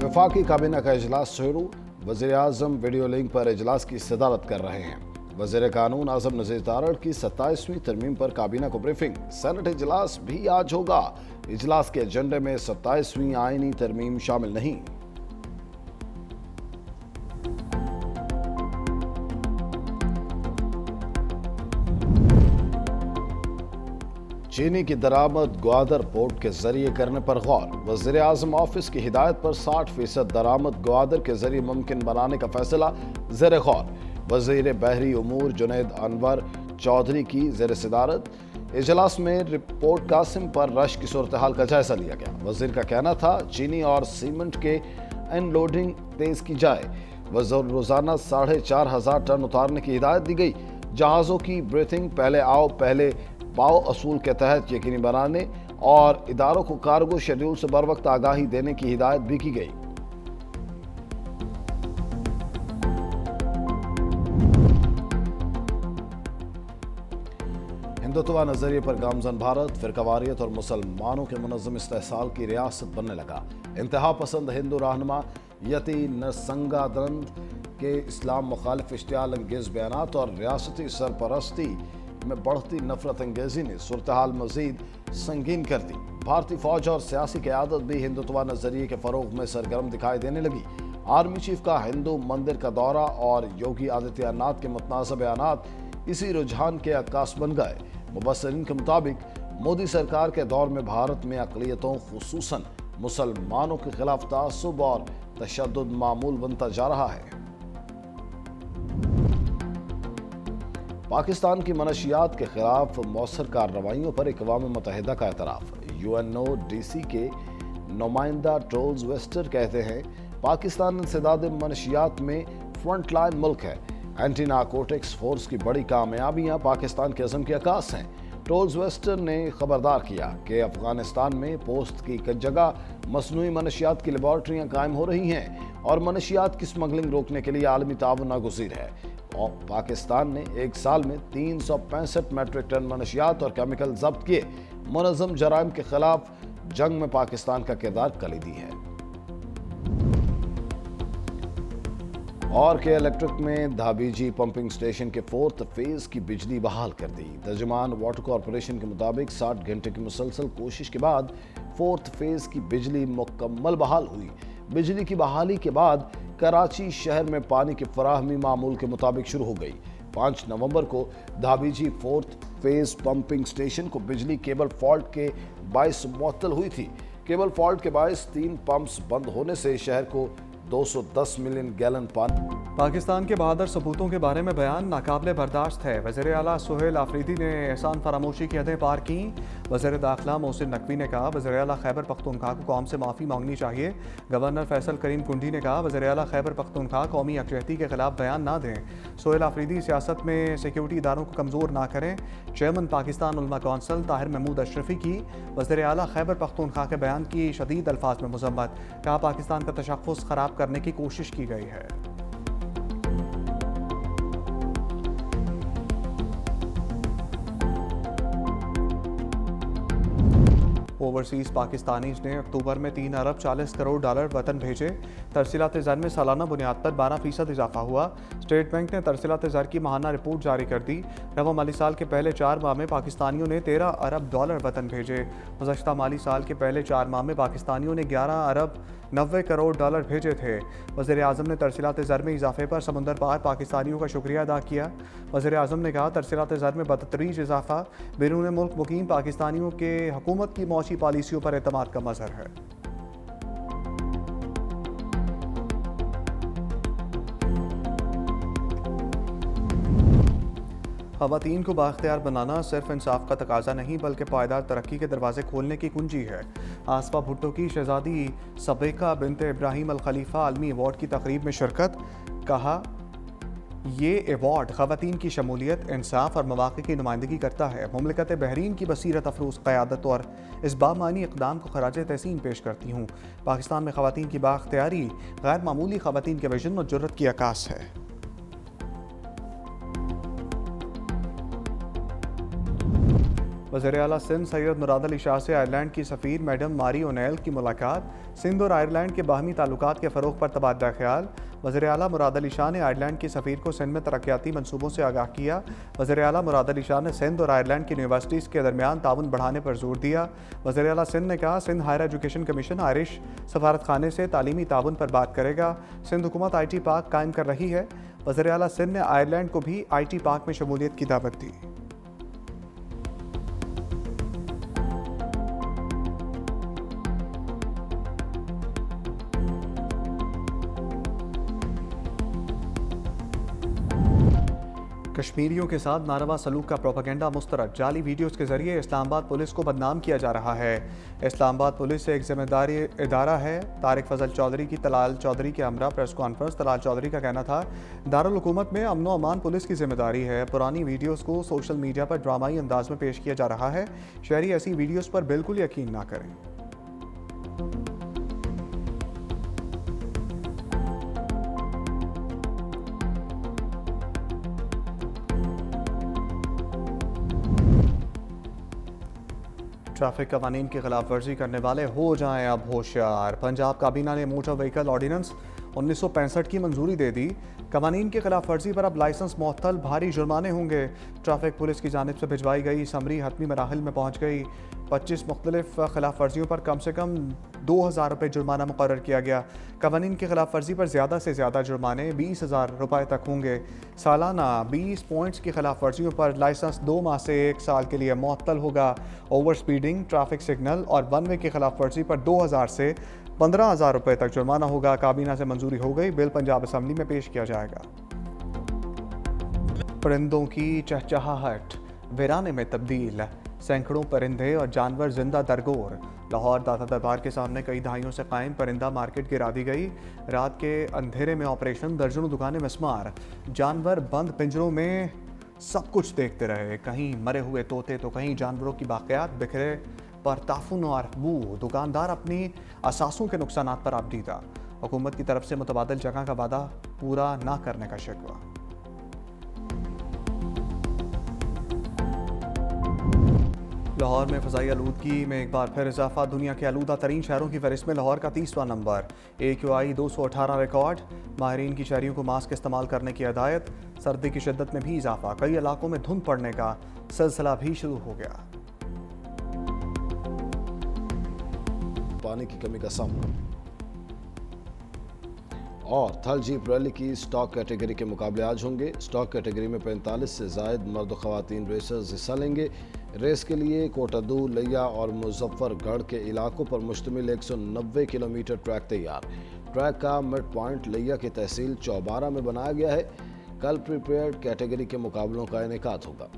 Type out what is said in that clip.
वफाकी काबीना का इजलास शुरू। वज़ीर-ए-आज़म वीडियो लिंक पर इजलास की सदारत कर रहे हैं। वज़ीर कानून आज़म नज़ीर तारड़ की 27वीं तरमीम पर काबीना को ब्रीफिंग। सेनेट इजलास भी आज होगा। इजलास के एजेंडे में 27वीं आईनी तरमीम शामिल नहीं। चीनी की दरामद ग्वादर पोर्ट के जरिए करने पर गौर। वज़ीर-ए-आज़म ऑफिस की हिदायत पर 60% दरामद ग्वादर के जरिए मुमकिन बनाने का फैसला ज़ेर गौर। वज़ीर बहरी उमूर जुनैद अनवर चौधरी की ज़ेर सदारत इजलास में रिपोर्ट कासिम पर रश की सूरत हाल का जायजा लिया गया। वज़ीर का कहना था चीनी और सीमेंट के अनलोडिंग तेज की जाए। रोजाना 4,500 टन उतारने की हिदायत दी गई। जहाज़ों की ब्रीथिंग पहले आओ पहले पाओ असूल के तहत यकीनी बनाने और इदारों को कार्गो शेड्यूल से बर वक्त आगाही देने की हिदायत भी की गई। हिंदुत्व नजरिए पर गामजन भारत फिरकावारियत और मुसलमानों के मुनज़्ज़म इस्तेहसाल की रियासत बनने लगा। इंतहा पसंद हिंदू रहनुमा यति नरसंगादंद के इस्लाम मुखालिफ इश्तियाल अंगेज बयानात और रियासती सरपरस्ती में बढ़ती नफरत अंगेजी ने सूरत हाल मजीद संगीन कर दी। भारतीय फौज और सियासी क़यादत भी हिंदुत्व नजरिए के फरोग में सरगर्म दिखाई देने लगी। आर्मी चीफ का हिंदू मंदिर का दौरा और योगी आदित्यनाथ के मुतनाज़ बयानात इसी रुझान के अक्कास बन गए। मुबस्सिरीन के मुताबिक मोदी सरकार के दौर में भारत में अक़लियतों खुसूसन मुसलमानों के खिलाफ तासुब और तशद्दुद मामूल बनता जा रहा है। पाकिस्तान की मनशियात के खिलाफ मौसर कार्रवाइयों पर अक़वाम मुत्तहिदा का एतराफ़। UNODC के नुमाइंदा ट्रोल्स वेस्टर कहते हैं पाकिस्तान इंसदाद मनशियात में फ्रंट लाइन मुल्क है। एंटी नारकोटिक्स फोर्स की बड़ी कामयाबियां पाकिस्तान के अज़म की अक्कास हैं। ट्रोल्स वेस्टर ने खबरदार किया कि अफगानिस्तान में पोस्त की जगह मसनूई मनशियात की लेबॉर्ट्रियाँ कायम हो रही हैं और मनशियात की स्मगलिंग रोकने के लिए आलमी ताउन नागुज़ीर है। और पाकिस्तान ने एक साल में 365 मेट्रिक टन मनशियात और केमिकल जब्त किए। मुनज़्ज़म जराइम के खिलाफ जंग में पाकिस्तान का किरदार कलीदी है। और के इलेक्ट्रिक में धाबीजी पंपिंग स्टेशन के 4th फेज की बिजली बहाल कर दी। तर्जुमान वाटर कॉरपोरेशन के मुताबिक 60 घंटे की मुसलसल कोशिश के बाद 4th फेज की बिजली मुकम्मल बहाल हुई। बिजली की बहाली के बाद कराची शहर में पानी की फराहमी मामूल के मुताबिक शुरू हो गई। 5 नवंबर को धाबीजी 4th फेज पंपिंग स्टेशन को बिजली केबल फॉल्ट के बायस मुअत्तल हुई थी। केबल फॉल्ट के बायस 3 पंप्स बंद होने से शहर को 210 मिलियन गैलन पानी। पाकिस्तान के बहादुर सपूतों के बारे में बयान नाकाबिले बर्दाश्त है। वज़ीर आला सुहेल आफरीदी ने एहसान फरामोशी की हदें पार की। वज़ीर दाखिला मोहसिन नकवी ने कहा वज़ीर आला खैबर पख्तूनख्वा को कौम से माफ़ी मांगनी चाहिए। गवर्नर फैसल करीम कुंडी ने कहा वज़ीर आला खैबर पख्तूनख्वा कौमी यकजहती के खिलाफ बयान ना दें। सुहेल आफरीदी सियासत में सिक्योरिटी इदारों को कमज़ोर ना करें। चेयरमैन पाकिस्तान उलमा कौंसिल ताहिर महमूद अशरफी की वज़ीर आला खैबर पख्तूनख्वा के बयान की शदीद अल्फाज में मज़म्मत। कहा पाकिस्तान का तशख़्ख़ुस ख़राब करने की कोशिश की गई है। ओवरसीज़ पाकिस्तानीज़ ने अक्टूबर में 3 अरब 40 करोड़ डॉलर वतन भेजे। तरसीलात ज़र में सालाना बुनियाद पर 12% इजाफा हुआ। स्टेट बैंक ने तरसीलात ज़र की माहाना रिपोर्ट जारी कर दी। रवा माली साल के पहले 4 माह में पाकिस्तानियों ने 13 अरब डॉलर वतन भेजे। गुज़श्ता माली साल के पहले 4 माह में पाकिस्तानियों ने 11 अरब 90 करोड़ डॉलर भेजे थे। वज़ीर-ए-आज़म ने तरसीलात ज़र में इजाफे पर समुंदर पार पाकिस्तानियों का शुक्रिया अदा किया। वज़ीर-ए-आज़म ने कहा तरसीलात ज़र में बदतरीज इजाफा बैरून मुल्क मुकीम पाकिस्तानियों के हुकूमत की मौशी पॉलिसियों पर एतमाद का मज़हर है। ख़वातीन को बाख्तियार बनाना सिर्फ इंसाफ का तकाजा नहीं बल्कि पायदार तरक्की के दरवाजे खोलने की कुंजी है। आसफा भुट्टो की शहजादी सबेका बिनत इब्राहिम अल खलीफा आलमी अवार्ड की तकरीब में शिरकत। कहा ये अवार्ड ख़वातीन की शमूलियत इंसाफ और मौक़े की नुमाइंदगी करता है। मुमलिकत बहरीन की बसीरत अफरोज़ क़यादत और इस बामानी इक़दाम को ख़राज तहसीन पेश करती हूँ। पाकिस्तान में ख़वातीन की बाख्तियारी गैर मामूली ख़वातीन के विजन और जुर्रत की अक्कास है। वज़ीर आला सिंध सैयद मुराद अली शाह से आयरलैंड की सफ़ीर मैडम मारी ओनेल की मुलाकात। सिंध और आयरलैंड के बाहमी ताल्लुकात के फ़रोग़ पर तबादला ख्याल। वज़ीर आला मुराद अली शाह ने आयरलैंड की सफ़ीर को सिंध में तरक्याती मनसूबों से आगाह किया। वज़ीर आला मुराद अली शाह ने सिंध और आयरलैंड की यूनिवर्सिटीज़ के दरमियान ताउन बढ़ाने पर जोर दिया। वज़ीर आला सिंध ने कहा, Sindh higher education commission Irish सफारत खाने से तालीमी ताउन पर बात करेगा। सिंध हुकूमत IT पार्क कायम कर रही है। वज़ीर आला सिंध ने आयरलैंड को भी IT पार्क में शमूलियत की दावत दी। कश्मीरियों के साथ नारवा सलूक का प्रोपेगेंडा मुस्तरद। जाली वीडियोज़ के जरिए इस्लामाबाद पुलिस को बदनाम किया जा रहा है। इस्लामाबाद पुलिस एक जिम्मेदारी इदारा है। तारिक फजल चौधरी की तलाल चौधरी के हमरा प्रेस कॉन्फ्रेंस। तलाल चौधरी का कहना था, दारुल हुकूमत में अमन व अमान पुलिस की जिम्मेदारी है। पुरानी वीडियोज़ को सोशल मीडिया पर ड्रामाई अंदाज में पेश किया जा रहा है। शहरी ऐसी वीडियोज़ पर बिल्कुल यकीन ना करें। ट्रैफिक कवानीन की खिलाफ वर्जी करने वाले हो जाएं अब होशियार। पंजाब काबीना ने मोटर व्हीकल ऑर्डिनेंस 1965 की मंजूरी दे दी। कवानीन की खिलाफ वर्जी पर अब लाइसेंस मुअत्तल, भारी जुर्माने होंगे। ट्रैफिक पुलिस की जानिब से भिजवाई गई समरी हतमी मराहिल में पहुँच गई। 25 मुख्तलिफ खिलाफ वर्जियों पर कम से कम 2000 रुपये जुर्माना मुकर्रर किया गया। कवानीन की खिलाफ वर्जी पर ज़्यादा से ज़्यादा जुर्माने 20,000 रुपये तक होंगे। सालाना 20 पॉइंट्स की खिलाफ वर्जियों पर लाइसेंस 2 माह से 1 साल के लिए मुअत्तल होगा। ओवर स्पीडिंग, ट्रैफिक सिग्नल और वन वे की खिलाफ वर्जी पर 2000 से 15,000 रुपये तक जुर्माना होगा। काबीना से मंजूरी हो गई। बिल पंजाब असम्बली में पेश किया जाएगा। परिंदों की चहचहाहट वीराने में तब्दील। सैकड़ों परिंदे और जानवर जिंदा दरगोर। लाहौर दाता दरबार के सामने कई दहाइयों से कायम परिंदा मार्केट गिरा दी गई। रात के अंधेरे में ऑपरेशन, दर्जनों दुकानें मिस्मार। जानवर बंद पिंजरों में सब कुछ देखते रहे। कहीं मरे हुए तोते तो कहीं जानवरों की बाक़ियात बिखरे पर ताफुन और बू। दुकानदार अपनी असासों के नुकसानात पर आपदीदा। हुकूमत की तरफ से मुतबादिल जगह का वादा पूरा ना करने का शिकवा। लाहौर में फ़ज़ाई आलूदगी में एक बार फिर इजाफा। दुनिया के आलूदा तरीन शहरों की फहरिस्त में लाहौर का 30वां नंबर। AQI 218 record. माहिरीन की शहरियों को मास्क इस्तेमाल करने की हिदायत। सर्दी की शिद्दत में भी इजाफा। कई इलाकों में धुंध पड़ने का सिलसिला भी शुरू हो गया। पानी की कमी का सामना। और थल जीप रैली की स्टॉक कैटेगरी के मुकाबले आज होंगे। स्टॉक कैटेगरी में 45 से ज़ायद मर्द व ख़वातीन रेसर्स हिस्सा लेंगे। रेस के लिए कोटादू, लिया और मुजफ्फरगढ़ के इलाकों पर मुश्तमिल 190 किलोमीटर ट्रैक तैयार। ट्रैक का मिड पॉइंट लिया की तहसील चौबारा में बनाया गया है। कल प्रीपेयर्ड कैटेगरी के मुकाबलों का इनेकाद होगा।